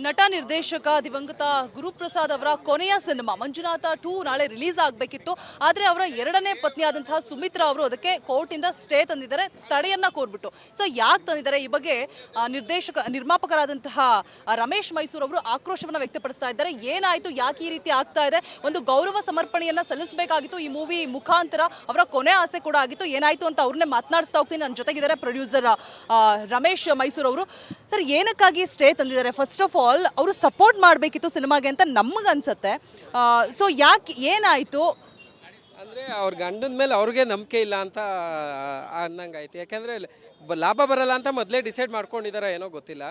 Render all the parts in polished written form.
ನಟ ನಿರ್ದೇಶಕ ದಿವಂಗತ ಗುರುಪ್ರಸಾದ್ ಅವರ ಕೊನೆಯ ಸಿನಿಮಾ ಮಂಜುನಾಥ 2 ನಾಳೆ ರಿಲೀಸ್ ಆಗಬೇಕಿತ್ತು. ಆದರೆ ಅವರ ಎರಡನೇ ಪತ್ನಿಯಾದಂತಹ ಸುಮಿತ್ರಾ ಅವರು ಅದಕ್ಕೆ ಕೋರ್ಟಿಂದ ಸ್ಟೇ ತಂದಿದ್ದಾರೆ, ತಡೆಯನ್ನ ಕೋರ್ಬಿಟ್ಟು. ಸೊ ಯಾಕೆ ತಂದಿದ್ದಾರೆ ಈ ಬಗ್ಗೆ ನಿರ್ಮಾಪಕರಾದಂತಹ ರಮೇಶ್ ಮೈಸೂರು ಅವರು ಆಕ್ರೋಶವನ್ನು ವ್ಯಕ್ತಪಡಿಸ್ತಾ ಇದ್ದಾರೆ. ಏನಾಯ್ತು, ಯಾಕೆ ಈ ರೀತಿ ಆಗ್ತಾ ಇದೆ, ಒಂದು ಗೌರವ ಸಮರ್ಪಣೆಯನ್ನ ಸಲ್ಲಿಸಬೇಕಾಗಿತ್ತು ಈ ಮೂವಿ ಮುಖಾಂತರ, ಅವರ ಕೊನೆ ಆಸೆ ಕೂಡ ಆಗಿತ್ತು. ಏನಾಯ್ತು ಅಂತ ಅವ್ರನ್ನೇ ಮಾತನಾಡಿಸ್ತಾ ಹೋಗ್ತೀನಿ. ನನ್ನ ಜೊತೆಗಿದ್ದಾರೆ ಪ್ರೊಡ್ಯೂಸರ್ ರಮೇಶ್ ಮೈಸೂರು ಅವರು. ಸರ್, ಏನಕ್ಕಾಗಿ ಸ್ಟೇ ತಂದಿದ್ದಾರೆ? ಫಸ್ಟ್ ಆಫ್ ಆಲ್ ಅವರು ಸಪೋರ್ಟ್ ಮಾಡಬೇಕಿತ್ತು ಸಿನಿಮಾಗೆ ಅಂತ ನಮಗೆ ಅನ್ಸುತ್ತೆ. ಸೊ ಯಾಕೆ, ಏನಾಯ್ತು? ಅಂದರೆ ಅವ್ರ ಗಂಡನ ಮೇಲೆ ಅವ್ರಿಗೆ ನಂಬಿಕೆ ಇಲ್ಲ ಅಂತ ಅನ್ನಂಗಾಯ್ತು. ಯಾಕೆಂದರೆ ಲಾಭ ಬರಲ್ಲ ಅಂತ ಮೊದಲೇ ಡಿಸೈಡ್ ಮಾಡ್ಕೊಂಡಿದ್ದಾರೆ, ಏನೋ ಗೊತ್ತಿಲ್ಲ.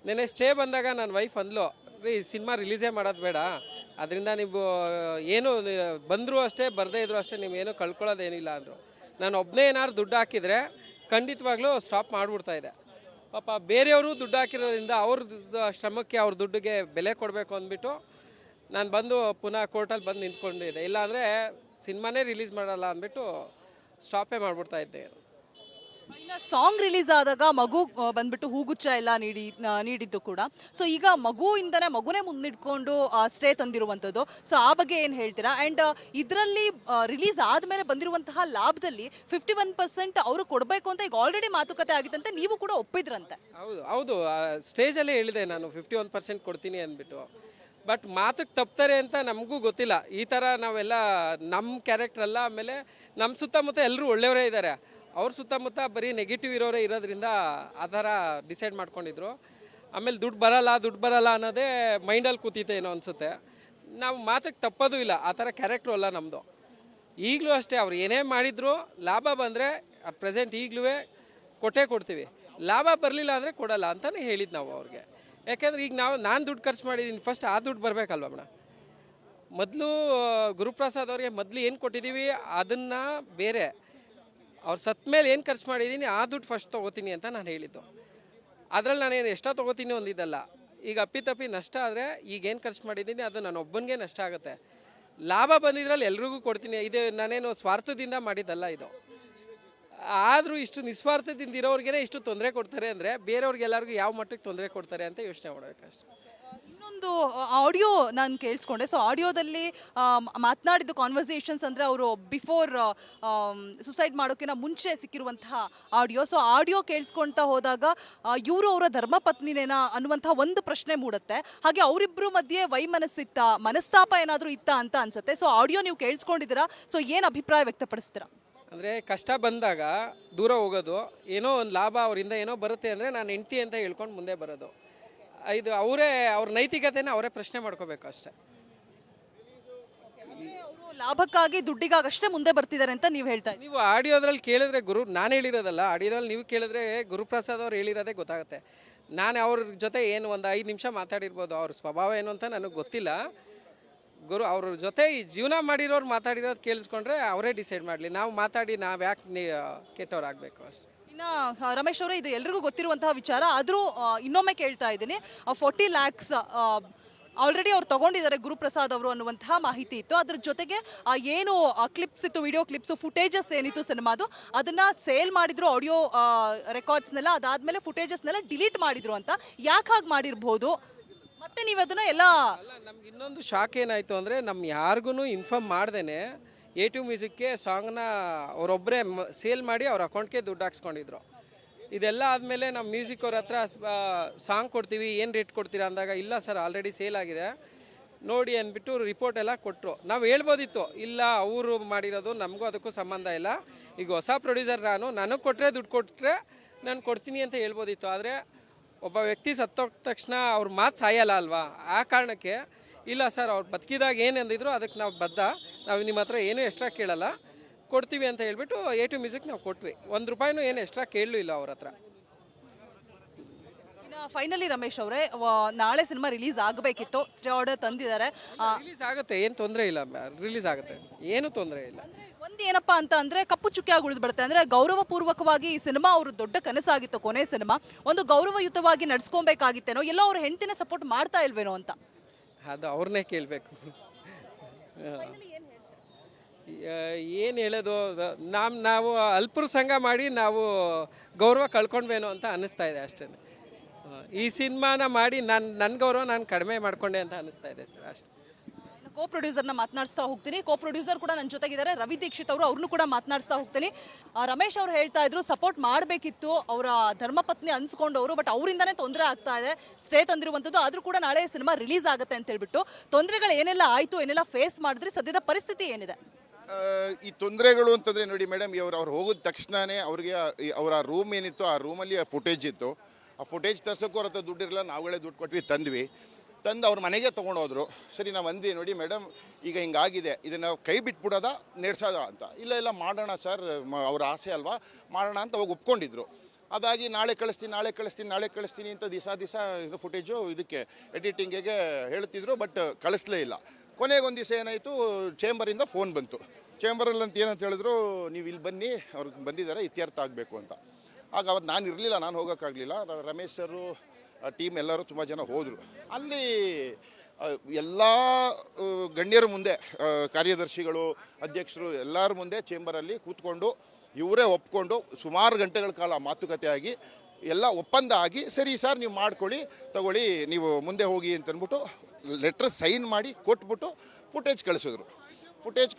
ನೆನ್ನೆ ಸ್ಟೇ ಬಂದಾಗ ನನ್ನ ವೈಫ್ ಅಂದ್ಲು, ರೀ ಸಿನಿಮಾ ರಿಲೀಸೇ ಮಾಡೋದು ಬೇಡ, ಅದರಿಂದ ನೀವು ಏನು ಬಂದರೂ ಅಷ್ಟೇ ಬರದೇ ಇದ್ರು ಅಷ್ಟೇ, ನೀವೇನು ಕಳ್ಕೊಳ್ಳೋದೇನಿಲ್ಲ ಅಂದರು. ನಾನು ಒಬ್ಬನೇ ಏನಾದ್ರು ದುಡ್ಡು ಹಾಕಿದರೆ ಖಂಡಿತವಾಗ್ಲೂ ಸ್ಟಾಪ್ ಮಾಡಿಬಿಡ್ತಾ ಇದೆ. ಪಾಪ ಬೇರೆಯವರು ದುಡ್ಡು ಹಾಕಿರೋದ್ರಿಂದ ಅವ್ರ ಶ್ರಮಕ್ಕೆ ಅವ್ರ ದುಡ್ಡಿಗೆ ಬೆಲೆ ಕೊಡಬೇಕು ಅಂದ್ಬಿಟ್ಟು ನಾನು ಬಂದು ಪುನಃ ಕೋರ್ಟಲ್ಲಿ ಬಂದು ನಿಂತ್ಕೊಂಡಿದ್ದೆ. ಇಲ್ಲಾಂದರೆ ಸಿನಿಮಾನೇ ರಿಲೀಸ್ ಮಾಡಲ್ಲ ಅಂದ್ಬಿಟ್ಟು ಸ್ಟಾಪೇ ಮಾಡಿಬಿಡ್ತಾ ಇದ್ದೆ. ಇನ್ನು ಸಾಂಗ್ ರಿಲೀಸ್ ಆದಾಗ ಮಗು ಬಂದ್ಬಿಟ್ಟು ಹೂಗುಚ್ಚ ಎಲ್ಲ ನೀಡಿದ್ದು ಕೂಡ. ಸೊ ಈಗ ಮಗುನೇ ಮುಂದಿಟ್ಕೊಂಡು ಸ್ಟೇ ತಂದಿರುವಂಥದ್ದು. ಸೊ ಆ ಬಗ್ಗೆ ಏನು ಹೇಳ್ತೀರಾ? ಆ್ಯಂಡ್ ಇದರಲ್ಲಿ ರಿಲೀಸ್ ಆದಮೇಲೆ ಬಂದಿರುವಂತಹ ಲಾಭದಲ್ಲಿ 51% ಅವರು ಕೊಡಬೇಕು ಅಂತ ಈಗ ಆಲ್ರೆಡಿ ಮಾತುಕತೆ ಆಗಿತ್ತಂತೆ, ನೀವು ಕೂಡ ಒಪ್ಪಿದ್ರಂತೆ. ಹೌದು ಸ್ಟೇಜಲ್ಲೇ ಹೇಳಿದೆ ನಾನು 51% ಕೊಡ್ತೀನಿ ಅಂದ್ಬಿಟ್ಟು. ಬಟ್ ಮಾತಕ್ಕೆ ತಪ್ತಾರೆ ಅಂತ ನಮಗೂ ಗೊತ್ತಿಲ್ಲ. ಈ ಥರ ನಾವೆಲ್ಲ ನಮ್ಮ ಕ್ಯಾರೆಕ್ಟರ್ ಅಲ್ಲ, ಆಮೇಲೆ ನಮ್ಮ ಸುತ್ತಮುತ್ತ ಎಲ್ಲರೂ ಒಳ್ಳೆಯವರೇ ಇದ್ದಾರೆ, ಅವ್ರ ಸುತ್ತಮುತ್ತ ಬರೀ ನೆಗೆಟಿವ್ ಇರೋರೇ ಇರೋದ್ರಿಂದ ಆ ಥರ ಡಿಸೈಡ್ ಮಾಡ್ಕೊಂಡಿದ್ರು. ಆಮೇಲೆ ದುಡ್ಡು ಬರಲ್ಲ ಅನ್ನೋದೇ ಮೈಂಡಲ್ಲಿ ಕೂತಿತ್ತು ಏನೋ ಅನಿಸುತ್ತೆ. ನಾವು ಮಾತಕ್ಕೆ ತಪ್ಪೋದು ಇಲ್ಲ, ಆ ಥರ ಕ್ಯಾರೆಕ್ಟ್ರು ಅಲ್ಲ ನಮ್ಮದು. ಈಗಲೂ ಅಷ್ಟೇ, ಅವ್ರು ಏನೇ ಮಾಡಿದ್ರು ಲಾಭ ಬಂದರೆ ಅಟ್ ಪ್ರೆಸೆಂಟ್ ಈಗಲೂ ಕೊಡ್ತೀವಿ, ಲಾಭ ಬರಲಿಲ್ಲ ಅಂದರೆ ಕೊಡಲ್ಲ ಅಂತಲೇ ಹೇಳಿದ್ದು ನಾವು ಅವ್ರಿಗೆ. ಯಾಕೆಂದ್ರೆ ಈಗ ನಾನು ದುಡ್ಡು ಖರ್ಚು ಮಾಡಿದ್ದೀನಿ, ಫಸ್ಟ್ ಆ ದುಡ್ಡು ಬರಬೇಕಲ್ವ ಮೇಡಮ್. ಮೊದಲು ಗುರುಪ್ರಸಾದ್ ಅವ್ರಿಗೆ ಮೊದಲು ಏನು ಕೊಟ್ಟಿದ್ದೀವಿ ಅದನ್ನು ಬೇರೆ, ಅವ್ರು ಸತ್ತ ಮೇಲೆ ಏನು ಖರ್ಚು ಮಾಡಿದ್ದೀನಿ ಆ ದುಡ್ಡು ಫಸ್ಟ್ ತೊಗೋತೀನಿ ಅಂತ ನಾನು ಹೇಳಿದ್ದು. ಅದರಲ್ಲಿ ನಾನೇನು ಎಷ್ಟೋ ತೊಗೋತೀನಿ ಒಂದಿದ್ದಲ್ಲ. ಈಗ ಅಪ್ಪಿತಪ್ಪಿ ನಷ್ಟ ಆದರೆ ಈಗೇನು ಖರ್ಚು ಮಾಡಿದ್ದೀನಿ ಅದು ನಾನು ಒಬ್ಬನಿಗೆ ನಷ್ಟ ಆಗುತ್ತೆ. ಲಾಭ ಬಂದಿದ್ರಲ್ಲಿ ಎಲ್ರಿಗೂ ಕೊಡ್ತೀನಿ. ಇದು ನಾನೇನು ಸ್ವಾರ್ಥದಿಂದ ಮಾಡಿದ್ದಲ್ಲ ಇದು. ಆದರೂ ಇಷ್ಟು ನಿಸ್ವಾರ್ಥದಿಂದ ಇರೋರಿಗೇ ಇಷ್ಟು ತೊಂದರೆ ಕೊಡ್ತಾರೆ ಅಂದರೆ ಬೇರೆಯವ್ರಿಗೆಲ್ಲರಿಗೂ ಯಾವ ಮಟ್ಟಕ್ಕೆ ತೊಂದರೆ ಕೊಡ್ತಾರೆ ಅಂತ ಯೋಚನೆ ಮಾಡಬೇಕಷ್ಟೆ. ಇನ್ನೊಂದು ಆಡಿಯೋ ನಾನು ಕೇಳಿಸ್ಕೊಂಡೆ. ಸೊ ಆಡಿಯೋದಲ್ಲಿ ಮಾತನಾಡಿದ್ದು ಕಾನ್ವರ್ಸೇಷನ್ಸ್ ಅಂದರೆ ಅವರು ಬಿಫೋರ್ ಸುಸೈಡ್ ಮಾಡೋಕ್ಕಿಂತ ಮುಂಚೆ ಸಿಕ್ಕಿರುವಂತಹ ಆಡಿಯೋ. ಸೊ ಆಡಿಯೋ ಕೇಳಿಸ್ಕೊಳ್ತಾ ಹೋದಾಗ ಇವರು ಅವರ ಧರ್ಮಪತ್ನಿನೇನಾ ಅನ್ನುವಂಥ ಒಂದು ಪ್ರಶ್ನೆ ಮೂಡುತ್ತೆ. ಹಾಗೆ ಅವರಿಬ್ಬರು ಮಧ್ಯೆ ಮನಸ್ತಾಪ ಏನಾದರೂ ಇತ್ತಾ ಅಂತ ಅನ್ಸುತ್ತೆ. ಸೊ ಆಡಿಯೋ ನೀವು ಕೇಳಿಸ್ಕೊಂಡಿದ್ದೀರಾ? ಸೊ ಏನು ಅಭಿಪ್ರಾಯ ವ್ಯಕ್ತಪಡಿಸ್ತೀರಾ? ಅಂದರೆ ಕಷ್ಟ ಬಂದಾಗ ದೂರ ಹೋಗೋದು, ಏನೋ ಒಂದು ಲಾಭ ಅವರಿಂದ ಏನೋ ಬರುತ್ತೆ ಅಂದರೆ ನಾನು ಹೆಂಡ್ತಿ ಅಂತ ಹೇಳ್ಕೊಂಡು ಮುಂದೆ ಬರೋದು, ಇದು ಅವ್ರ ನೈತಿಕತೆನ ಅವರೇ ಪ್ರಶ್ನೆ ಮಾಡ್ಕೋಬೇಕು ಅಷ್ಟೇ. ಅವರು ಲಾಭಕ್ಕಾಗಿ ದುಡ್ಡಿಗಾಗಿ ಅಷ್ಟೇ ಮುಂದೆ ಬರ್ತಿದ್ದಾರೆ ಅಂತ ನೀವು ಹೇಳ್ತಾ ಇದ್ದೀವಿ. ನೀವು ಆಡಿಯೋದ್ರಲ್ಲಿ ಕೇಳಿದ್ರೆ ನಾನು ಹೇಳಿರೋದಲ್ಲ, ಆಡಿಯೋದ್ರಲ್ಲಿ ನೀವು ಕೇಳಿದ್ರೆ ಗುರುಪ್ರಸಾದ್ ಅವ್ರು ಹೇಳಿರೋದೇ ಗೊತ್ತಾಗುತ್ತೆ. ನಾನು ಅವ್ರ ಜೊತೆ ಏನು ಒಂದು 5 ನಿಮಿಷ ಮಾತಾಡಿರ್ಬೋದು, ಅವ್ರ ಸ್ವಭಾವ ಏನು ಅಂತ ನನಗೆ ಗೊತ್ತಿಲ್ಲ. ಅವ್ರ ಜೊತೆ ಈ ಜೀವನ ಮಾಡಿರೋರು ಮಾತಾಡಿರೋದು ಕೇಳಿಸ್ಕೊಂಡ್ರೆ ಅವರೇ ಡಿಸೈಡ್ ಮಾಡಲಿ. ನಾವು ಮಾತಾಡಿ ನಾವು ಯಾಕೆ ಕೆಟ್ಟವ್ರಾಗಬೇಕು ಅಷ್ಟೇ. ಇನ್ನು ರಮೇಶ್ ಅವರೇ, ಇದು ಎಲ್ರಿಗೂ ಗೊತ್ತಿರುವಂತಹ ವಿಚಾರ, ಆದರೂ ಇನ್ನೊಮ್ಮೆ ಕೇಳ್ತಾ ಇದ್ದೀನಿ. 40 lakhs ಆಲ್ರೆಡಿ ಅವ್ರು ತಗೊಂಡಿದ್ದಾರೆ ಗುರುಪ್ರಸಾದ್ ಅವರು ಅನ್ನುವಂತಹ ಮಾಹಿತಿ ಇತ್ತು. ಅದ್ರ ಜೊತೆಗೆ ಏನು ಕ್ಲಿಪ್ಸ್ ಇತ್ತು, ವಿಡಿಯೋ ಕ್ಲಿಪ್ಸು, ಫುಟೇಜಸ್ ಏನಿತ್ತು ಸಿನಿಮಾದು, ಅದನ್ನ ಸೇಲ್ ಮಾಡಿದ್ರು, ಆಡಿಯೋ ರೆಕಾರ್ಡ್ಸ್ನೆಲ್ಲ. ಅದಾದ್ಮೇಲೆ ಫುಟೇಜಸ್ನೆಲ್ಲ ಡಿಲೀಟ್ ಮಾಡಿದ್ರು ಅಂತ. ಯಾಕೆ ಹಾಗೆ ಮಾಡಿರ್ಬೋದು? ಮತ್ತೆ ನೀವು ಅದನ್ನ ಎಲ್ಲ ನಮ್ಗೆ ಇನ್ನೊಂದು ಶಾಕ್ ಏನಾಯಿತು ಅಂದರೆ, ಯಾರಿಗೂ ಇನ್ಫಾರ್ಮ್ ಮಾಡ್ದೇನೆ A2 ಮ್ಯೂಸಿಕ್ಗೆ ಸಾಂಗ್ನ ಅವರೊಬ್ಬರೇ ಸೇಲ್ ಮಾಡಿ ಅವ್ರ ಅಕೌಂಟ್ಗೆ ದುಡ್ಡು ಹಾಕ್ಸ್ಕೊಂಡಿದ್ರು. ಇದೆಲ್ಲ ಆದಮೇಲೆ ನಮ್ಮ ಮ್ಯೂಸಿಕ್ ಅವ್ರ ಹತ್ರ ಸಾಂಗ್ ಕೊಡ್ತೀವಿ, ಏನು ರೇಟ್ ಕೊಡ್ತೀರಾ ಅಂದಾಗ, ಇಲ್ಲ ಸರ್ ಆಲ್ರೆಡಿ ಸೇಲ್ ಆಗಿದೆ ನೋಡಿ ಅಂದ್ಬಿಟ್ಟು ರಿಪೋರ್ಟ್ ಎಲ್ಲ ಕೊಟ್ಟರು. ನಾವು ಹೇಳ್ಬೋದಿತ್ತು, ಇಲ್ಲ ಅವರು ಮಾಡಿರೋದು ನಮಗೂ ಅದಕ್ಕೂ ಸಂಬಂಧ ಇಲ್ಲ, ಈಗ ಹೊಸ ಪ್ರೊಡ್ಯೂಸರ್ ನನಗೆ ಕೊಟ್ಟರೆ ದುಡ್ಡು ಕೊಟ್ಟರೆ ನಾನು ಕೊಡ್ತೀನಿ ಅಂತ ಹೇಳ್ಬೋದಿತ್ತು. ಆದರೆ ಒಬ್ಬ ವ್ಯಕ್ತಿ ಸತ್ತೋಗ ತಕ್ಷಣ ಅವ್ರ ಮಾತು ಸಾಯಲ್ಲ ಅಲ್ವಾ, ಆ ಕಾರಣಕ್ಕೆ ಇಲ್ಲ ಸರ್ ಅವ್ರು ಬದುಕಿದಾಗ ಏನು ಅಂದಿದ್ರು ಅದಕ್ಕೆ ನಾವು ನಾವು ನಿಮ್ಮ ಹತ್ರ ಏನೂ ಎಕ್ಸ್ಟ್ರಾ ಕೇಳಲ್ಲ, ಕೊಡ್ತೀವಿ ಅಂತ ಹೇಳ್ಬಿಟ್ಟು A2 ಮ್ಯೂಸಿಕ್ ನಾವು ಕೊಟ್ವಿ. ₹1 ಏನು ಎಕ್ಸ್ಟ್ರಾ ಕೇಳಲೂ ಇಲ್ಲ ಅವ್ರ ಹತ್ರ. ಇನ್ನು ಫೈನಲಿ ರಮೇಶ್ ಅವರೇ, ನಾಳೆ ಸಿನಿಮಾ ರಿಲೀಸ್ ಆಗಬೇಕಿತ್ತು, ಸ್ಟೇ ಆರ್ಡರ್ ತಂದಿದ್ದಾರೆ. ರಿಲೀಸ್ ಆಗುತ್ತೆ, ಏನು ತೊಂದರೆ ಇಲ್ಲ, ರಿಲೀಸ್ ಆಗುತ್ತೆ, ಏನು ತೊಂದರೆ ಇಲ್ಲ. ಒಂದು ಏನಪ್ಪಾ ಅಂತ ಅಂದ್ರೆ ಕಪ್ಪು ಚುಕ್ಕಿಯಾಗಿ ಉಳಿದು ಬಿಡುತ್ತೆ. ಅಂದ್ರೆ ಗೌರವಪೂರ್ವಕವಾಗಿ ಈ ಸಿನಿಮಾ ಅವರು ದೊಡ್ಡ ಕನಸಾಗಿತ್ತು, ಕೊನೆ ಸಿನಿಮಾ ಒಂದು ಗೌರವಯುತವಾಗಿ ನಡ್ಸ್ಕೊಬೇಕಾಗಿತ್ತೇನೋ, ಎಲ್ಲ ಅವ್ರ ಹೆಂಡತಿನ ಸಪೋರ್ಟ್ ಮಾಡ್ತಾ ಇಲ್ವೇನೋ ಅಂತ. ಅದು ಅವ್ರನ್ನೇ ಕೇಳಬೇಕು. ಏನು ಹೇಳೋದು, ನಾವು ಅಲ್ಪರು ಸಂಘ ಮಾಡಿ ನಾವು ಗೌರವ ಕಳ್ಕೊಂಡ್ವೇನೋ ಅಂತ ಅನ್ನಿಸ್ತಾ ಇದೆ ಅಷ್ಟೇ. ಈ ಸಿನಿಮಾನ ಮಾಡಿ ನನ್ನ ಗೌರವ ನಾನು ಕಡಿಮೆ ಮಾಡ್ಕೊಂಡೆ ಅಂತ ಅನಿಸ್ತಾ ಇದೆ ಸರ್ ಅಷ್ಟೇ. ಕೋ ಪ್ರೊಡ್ಯೂಸರ್ನ ಮಾತನಾಡಿಸ್ತಾ ಹೋಗ್ತೀನಿ. ಕೋ ಪ್ರೊಡ್ಯೂಸರ್ ಕೂಡ ನನ್ನ ಜೊತೆಗಿದ್ದಾರೆ, ರವಿ ದೀಕ್ಷಿತ್ ಅವರು, ಅವ್ರನ್ನೂ ಕೂಡ ಮಾತನಾಡಿಸ್ತಾ ಹೋಗ್ತೀನಿ. ರಮೇಶ್ ಅವ್ರು ಹೇಳ್ತಾ ಇದ್ರು ಸಪೋರ್ಟ್ ಮಾಡಬೇಕಿತ್ತು ಅವರ ಧರ್ಮಪತ್ನಿ ಅನ್ಸ್ಕೊಂಡವರು, ಬಟ್ ಅವರಿಂದಾನೇ ತೊಂದರೆ ಆಗ್ತಾ ಇದೆ, ಸ್ಟೇ ತಂದಿರುವಂಥದ್ದು. ಆದ್ರೂ ಕೂಡ ನಾಳೆ ಸಿನಿಮಾ ರಿಲೀಸ್ ಆಗುತ್ತೆ ಅಂತ ಹೇಳ್ಬಿಟ್ಟು ತೊಂದರೆಗಳು ಏನೆಲ್ಲ ಆಯ್ತು, ಏನೆಲ್ಲ ಫೇಸ್ ಮಾಡಿದ್ರಿ, ಸದ್ಯದ ಪರಿಸ್ಥಿತಿ ಏನಿದೆ? ಈ ತೊಂದರೆಗಳು ಅಂತಂದರೆ ನೋಡಿ ಮೇಡಮ್, ಅವ್ರು ಹೋಗಿದ ತಕ್ಷಣವೇ ಅವ್ರಿಗೆ ಅವರ ರೂಮ್ ಏನಿತ್ತು ಆ ರೂಮಲ್ಲಿ ಫುಟೇಜ್ ಇತ್ತು. ಆ ಫುಟೇಜ್ ತರ್ಸೋಕ್ಕೂ ಅವ್ರ ಹತ್ರ ದುಡ್ಡಿರಲಿಲ್ಲ, ನಾವುಗಳೇ ದುಡ್ಡು ಕೊಟ್ವಿ, ತಂದು ಅವ್ರ ಮನೆಗೆ ತೊಗೊಂಡೋದ್ರು. ಸರಿ, ನಾವು ಅಂದ್ವಿ ನೋಡಿ ಮೇಡಮ್ ಈಗ ಹಿಂಗಾಗಿದೆ, ಇದನ್ನು ಕೈ ಬಿಟ್ಬಿಡೋದ ನೆಡ್ಸೋದ ಅಂತ. ಇಲ್ಲ ಮಾಡೋಣ ಸರ್, ಅವ್ರ ಆಸೆ ಅಲ್ವಾ, ಮಾಡೋಣ ಅಂತ ಹೋಗಿ ಒಪ್ಕೊಂಡಿದ್ರು. ಅದಾಗಿ ನಾಳೆ ಕಳಿಸ್ತೀನಿ ಅಂತ ದಿವಸ ಇದು ಫುಟೇಜು ಇದಕ್ಕೆ ಎಡಿಟಿಂಗಿಗೆ ಹೇಳ್ತಿದ್ರು, ಬಟ್ ಕಳಿಸ್ಲೇ ಇಲ್ಲ. ಕೊನೆಗೊಂದು ದಿವಸ ಏನಾಯಿತು, ಚೇಂಬರಿಂದ ಫೋನ್ ಬಂತು. ಚೇಂಬರಲ್ಲಿ ಅಂತ ಏನಂತ ಹೇಳಿದ್ರು, ನೀವು ಇಲ್ಲಿ ಬನ್ನಿ, ಅವ್ರಿಗೆ ಬಂದಿದ್ದಾರೆ, ಇತ್ಯರ್ಥ ಆಗಬೇಕು ಅಂತ. ಆಗ ಅವತ್ತು ನಾನು ಇರಲಿಲ್ಲ, ನಾನು ಹೋಗೋಕ್ಕಾಗಲಿಲ್ಲ. ರಮೇಶ್ ಸರು ಟೀಮ್ ಎಲ್ಲರೂ ತುಂಬ ಜನ ಹೋದರು. ಅಲ್ಲಿ ಎಲ್ಲ ಗಣ್ಯರ ಮುಂದೆ, ಕಾರ್ಯದರ್ಶಿಗಳು, ಅಧ್ಯಕ್ಷರು ಎಲ್ಲರ ಮುಂದೆ ಚೇಂಬರಲ್ಲಿ ಕೂತ್ಕೊಂಡು ಇವರೇ ಒಪ್ಕೊಂಡು ಸುಮಾರು ಗಂಟೆಗಳ ಕಾಲ ಮಾತುಕತೆ ಆಗಿ ಎಲ್ಲ ಒಪ್ಪಂದ ಆಗಿ, ಸರಿ ಸರ್ ನೀವು ಮಾಡ್ಕೊಳ್ಳಿ, ತಗೊಳ್ಳಿ, ನೀವು ಮುಂದೆ ಹೋಗಿ ಅಂತಂದ್ಬಿಟ್ಟು ಲೆಟ್ರ್ ಸೈನ್ ಮಾಡಿ ಕೊಟ್ಬಿಟ್ಟು ಫುಟೇಜ್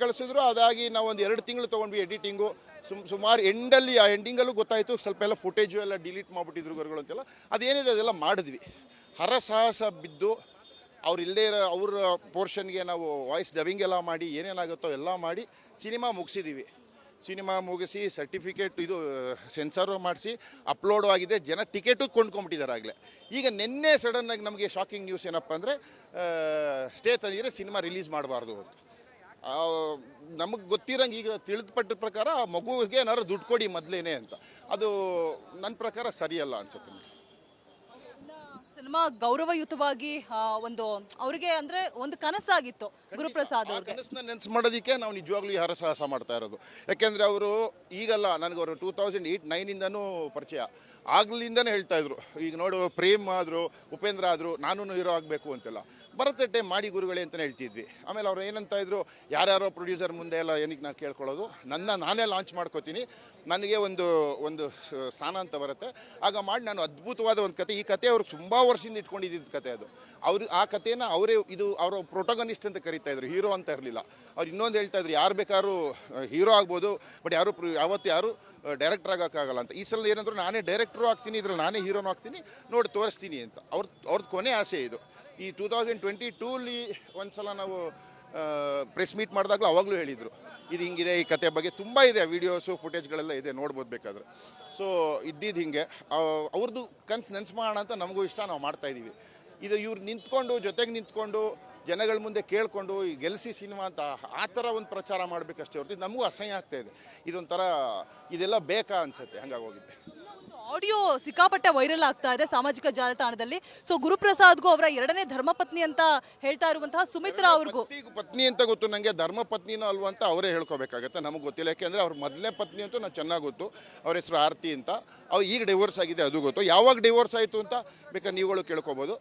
ಕಳಿಸಿದ್ರು. ಅದಾಗಿ ನಾವು ಒಂದು 2 ತಿಂಗಳು ತೊಗೊಂಡ್ವಿ ಎಡಿಟಿಂಗು. ಸುಮಾರು ಎಂಡಿಂಗಲ್ಲೂ ಗೊತ್ತಾಯಿತು, ಸ್ವಲ್ಪ ಎಲ್ಲ ಫುಟೇಜು ಎಲ್ಲ ಡಿಲೀಟ್ ಮಾಡಿಬಿಟ್ಟಿದ್ರು ಗುರುಗಳು ಅಂತೆಲ್ಲ. ಅದೇನಿದೆ ಅದೆಲ್ಲ ಮಾಡಿದ್ವಿ. ಹರಸಾಹಸ ಬಿದ್ದು ಅವ್ರು ಇಲ್ಲದೇ ಇರೋ ಅವ್ರ ಪೋರ್ಷನ್ಗೆ ನಾವು ವಾಯ್ಸ್ ಡಬ್ಬಿಂಗ್ ಎಲ್ಲ ಮಾಡಿ ಏನೇನಾಗುತ್ತೋ ಎಲ್ಲ ಮಾಡಿ ಸಿನಿಮಾ ಮುಗಿಸಿ ಸರ್ಟಿಫಿಕೇಟ್ ಇದು ಸೆನ್ಸರು ಮಾಡಿಸಿ ಅಪ್ಲೋಡು ಆಗಿದೆ. ಜನ ಟಿಕೆಟು ಕೊಂಡ್ಕೊಂಬಿಟ್ಟಿದ್ದಾರೆ ಆಗಲೇ. ಈಗ ನಿನ್ನೆ ಸಡನ್ನಾಗಿ ನಮಗೆ ಶಾಕಿಂಗ್ ನ್ಯೂಸ್ ಏನಪ್ಪ ಅಂದರೆ, ಸ್ಟೇ ತಂದಿದ್ರೆ ಸಿನಿಮಾ ರಿಲೀಸ್ ಮಾಡಬಾರ್ದು ಅಂತ. ನಮಗೆ ಗೊತ್ತಿರೋಂಗೆ ಈಗ ತಿಳಿದುಪಟ್ಟ ಪ್ರಕಾರ ಮಗುವಿಗೆ ಏನಾದ್ರು ದುಡ್ಡು ಕೊಡಿ ಮೊದಲೇನೆ ಅಂತ. ಅದು ನನ್ನ ಪ್ರಕಾರ ಸರಿಯಲ್ಲ ಅನ್ಸುತ್ತೆ. ಸಿನಿಮಾ ಗೌರವಯುತವಾಗಿ ಒಂದು ಅವರಿಗೆ ಅಂದ್ರೆ ಒಂದು ಕನಸಾಗಿತ್ತು ಗುರುಪ್ರಸಾದ್ ಅವ್ರಿಗೆ. ಕನಸನ್ನ ನೆನ್ಸು ಮಾಡೋದಕ್ಕೆ ನಾವು ನಿಜವಾಗ್ಲೂ ಈ ಹರಸಾಹಸ ಮಾಡ್ತಾ ಇರೋದು. ಯಾಕೆಂದರೆ ಅವರು ಈಗಲ್ಲ, ನನಗವರು 2008-9ಇಂದನೂ ಪರಿಚಯ. ಆಗ್ಲಿಂದನೇ ಹೇಳ್ತಾ ಇದ್ರು, ಈಗ ನೋಡು ಪ್ರೇಮ್ ಆದರು, ಉಪೇಂದ್ರ ಆದರು, ನಾನು ಹೀರೋ ಆಗಬೇಕು ಅಂತೆಲ್ಲ. ಬರುತ್ತೆ ಟೈಮ್ ಮಾಡಿ ಗುರುಗಳೇ ಅಂತಲೇ ಹೇಳ್ತಿದ್ವಿ. ಆಮೇಲೆ ಅವ್ರು ಏನಂತ ಇದ್ರು, ಯಾರ್ಯಾರೋ ಪ್ರೊಡ್ಯೂಸರ್ ಮುಂದೆ ಎಲ್ಲ ಏನಕ್ಕೆ ನಾನು ಕೇಳ್ಕೊಳ್ಳೋದು, ನಾನೇ ಲಾಂಚ್ ಮಾಡ್ಕೋತೀನಿ, ನನಗೆ ಒಂದು ಸ್ಥಾನ ಅಂತ ಬರುತ್ತೆ, ಆಗ ಮಾಡಿ ನಾನು ಅದ್ಭುತವಾದ ಒಂದು ಕತೆ. ಈ ಕತೆ ಅವ್ರಿಗೆ ತುಂಬ ವರ್ಷದಿಂದ ಇಟ್ಕೊಂಡಿದ್ದ ಕತೆ ಅದು. ಆ ಕಥೆನ ಅವರ ಪ್ರೊಟೋಗನಿಸ್ಟ್ ಅಂತ ಕರಿತಾ ಇದ್ರು, ಹೀರೋ ಅಂತ ಇರಲಿಲ್ಲ. ಅವ್ರು ಇನ್ನೊಂದು ಹೇಳ್ತಾ ಇದ್ರು, ಯಾರು ಬೇಕಾದ್ರೂ ಹೀರೋ ಆಗ್ಬೋದು, ಬಟ್ ಯಾರು ಡೈರೆಕ್ಟರ್ ಆಗೋಕ್ಕಾಗಲ್ಲ ಅಂತ. ಈ ಸಲ ಏನಂದ್ರು, ನಾನೇ ಡೈರೆಕ್ಟ್ರು ಆಗ್ತೀನಿ, ಇದ್ರಲ್ಲಿ ನಾನೇ ಹೀರೋನು ಆಗ್ತೀನಿ, ನೋಡಿ ತೋರಿಸ್ತೀನಿ ಅಂತ. ಅವ್ರದ್ದು ಕೊನೆ ಆಸೆ ಇದು. ಈ 2022 ಒಂದು ಸಲ ನಾವು ಪ್ರೆಸ್ ಮೀಟ್ ಮಾಡಿದಾಗಲೂ ಅವಾಗಲೂ ಹೇಳಿದರು, ಇದು ಹಿಂಗಿದೆ, ಈ ಕತೆ ಬಗ್ಗೆ ತುಂಬ ಇದೆ, ವೀಡಿಯೋಸು ಫುಟೇಜ್ಗಳೆಲ್ಲ ಇದೆ, ನೋಡ್ಬೋದು ಬೇಕಾದ್ರೆ. ಸೊ ಇದ್ದಿದ್ದು ಹಿಂಗೆ ಅವ್ರದ್ದು ಕನಸು ನೆನ್ಸು ಮಾಡೋಣ ಅಂತ ನಮಗೂ ಇಷ್ಟ, ನಾವು ಮಾಡ್ತಾಯಿದ್ದೀವಿ. ಇದು ಇವ್ರು ಜೊತೆಗೆ ನಿಂತ್ಕೊಂಡು ಜನಗಳ ಮುಂದೆ ಕೇಳಿಕೊಂಡು ಈ ಗೆಲ್ಲಿಸಿ ಸಿನಿಮಾ ಅಂತ ಆ ಥರ ಒಂದು ಪ್ರಚಾರ ಮಾಡಬೇಕಷ್ಟೇ ಹೊರತು ನಮಗೂ ಅಸಹ್ಯ ಆಗ್ತಾಯಿದೆ. ಇದೆಲ್ಲ ಬೇಕಾ ಅನಿಸುತ್ತೆ, ಹಂಗಾಗೋಗಿದೆ. ಆಡಿಯೋ ಸಿಕ್ಕಾಪಟ್ಟೆ ವೈರಲ್ ಆಗ್ತಾ ಇದೆ ಸಾಮಾಜಿಕ ಜಾಲತಾಣದಲ್ಲಿ. ಸೊ ಗುರುಪ್ರಸಾದ್ಗೂ ಅವರ 2ನೇ ಧರ್ಮಪತ್ನಿ ಅಂತ ಹೇಳ್ತಾ ಇರುವಂತಹ ಸುಮಿತ್ರಾ ಅವ್ರಿಗೂ ಪತ್ನಿ ಅಂತ ಗೊತ್ತು, ನನಗೆ ಧರ್ಮಪತ್ನಿನೋ ಅಲ್ವಾ ಅಂತ ಅವರೇ ಹೇಳ್ಕೋಬೇಕಾಗತ್ತೆ, ನಮಗೆ ಗೊತ್ತಿಲ್ಲ. ಯಾಕೆಂದರೆ ಅವ್ರ ಮೊದಲನೇ ಪತ್ನಿ ಅಂತೂ ನನಗೆ ಚೆನ್ನಾಗಿ ಗೊತ್ತು, ಅವ್ರ ಹೆಸರು ಆರತಿ ಅಂತ. ಅವ್ರು ಈಗ ಡಿವೋರ್ಸ್ ಆಗಿದೆ ಅದು ಗೊತ್ತು. ಯಾವಾಗ ಡಿವೋರ್ಸ್ ಆಯಿತು ಅಂತ ಬೇಕಾದ್ರೆ ನೀವುಗಳು ಕೇಳ್ಕೊಬೋದು.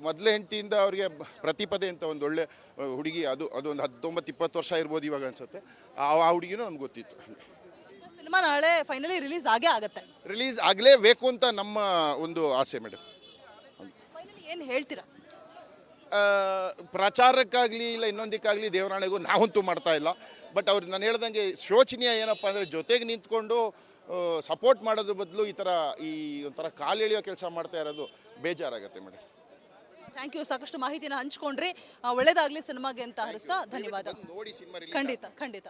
ಮೊದಲೇ ಹೆಂಡತಿಯಿಂದ ಅವ್ರಿಗೆ ಪ್ರತಿಪದೆ ಅಂತ ಒಂದು ಒಳ್ಳೆ ಹುಡುಗಿ, ಅದೊಂದು 19-20 ವರ್ಷ ಇರ್ಬೋದು ಇವಾಗ ಅನ್ಸುತ್ತೆ. ಆ ಹುಡುಗಿನೂ ನಮ್ಗೆ ಗೊತ್ತಿತ್ತು. ಸಿನಿಮಾ ನಾಳೆ ಫೈನಲಿ ರಿಲೀಸ್ ಆಗುತ್ತೆ. ರಿಲೀಸ್ ಆಗಲೇಬೇಕು ಅಂತ ನಮ್ಮ ಒಂದು ಆಸೆ ಮೇಡಮ್. ಫೈನಲಿ ಏನು ಹೇಳ್ತೀರಾ? ಪ್ರಚಾರಕ್ಕಾಗಲಿ ಇಲ್ಲ ಇನ್ನೊಂದಕ್ಕಾಗಲಿ ದೇವರಾಣೆಗೂ ನಾವಂತೂ ಮಾಡ್ತಾ ಇಲ್ಲ. ಬಟ್ ನಾನು ಹೇಳ್ದಂಗೆ ಶೋಚನೀಯ ಏನಪ್ಪ ಅಂದರೆ, ಜೊತೆಗೆ ನಿಂತ್ಕೊಂಡು ಸಪೋರ್ಟ್ ಮಾಡೋದ್ರ ಬದಲು ಈ ಒಂಥರ ಕಾಲೆಳೆಯೋ ಕೆಲಸ ಮಾಡ್ತಾ ಇರೋದು ಬೇಜಾರಾಗುತ್ತೆ ಮೇಡಮ್. ಥ್ಯಾಂಕ್ ಯು, ಸಾಕಷ್ಟು ಮಾಹಿತಿನ ಹಂಚ್ಕೊಂಡ್ರಿ. ಒಳ್ಳೇದಾಗಲಿ ಸಿನಿಮಾಗೆ ಅಂತ ಹರಿಸ್ತಾ ಧನ್ಯವಾದ. ನೋಡಿ ಸಿನಿಮಾ ಖಂಡಿತ.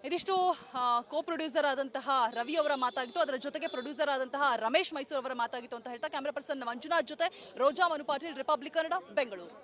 ಇದಿಷ್ಟು ಕೋ ಪ್ರೊಡ್ಯೂಸರ್ ಆದಂತಹ ರವಿ ಅವರ ಮಾತಾಗಿತ್ತು. ಅದರ ಜೊತೆಗೆ ಪ್ರೊಡ್ಯೂಸರ್ ಆದಂತಹ ರಮೇಶ್ ಮೈಸೂರು ಅವರ ಮಾತಾಗಿತ್ತು ಅಂತ ಹೇಳ್ತಾ ಕ್ಯಾಮ್ರಾ ಪರ್ಸನ್ ಮಂಜುನಾಥ್ ಜೊತೆ ರೋಜಾ ಮನುಪಾಟೀಲ್, ರಿಪಬ್ಲಿಕ್ ಕನ್ನಡ, ಬೆಂಗಳೂರು.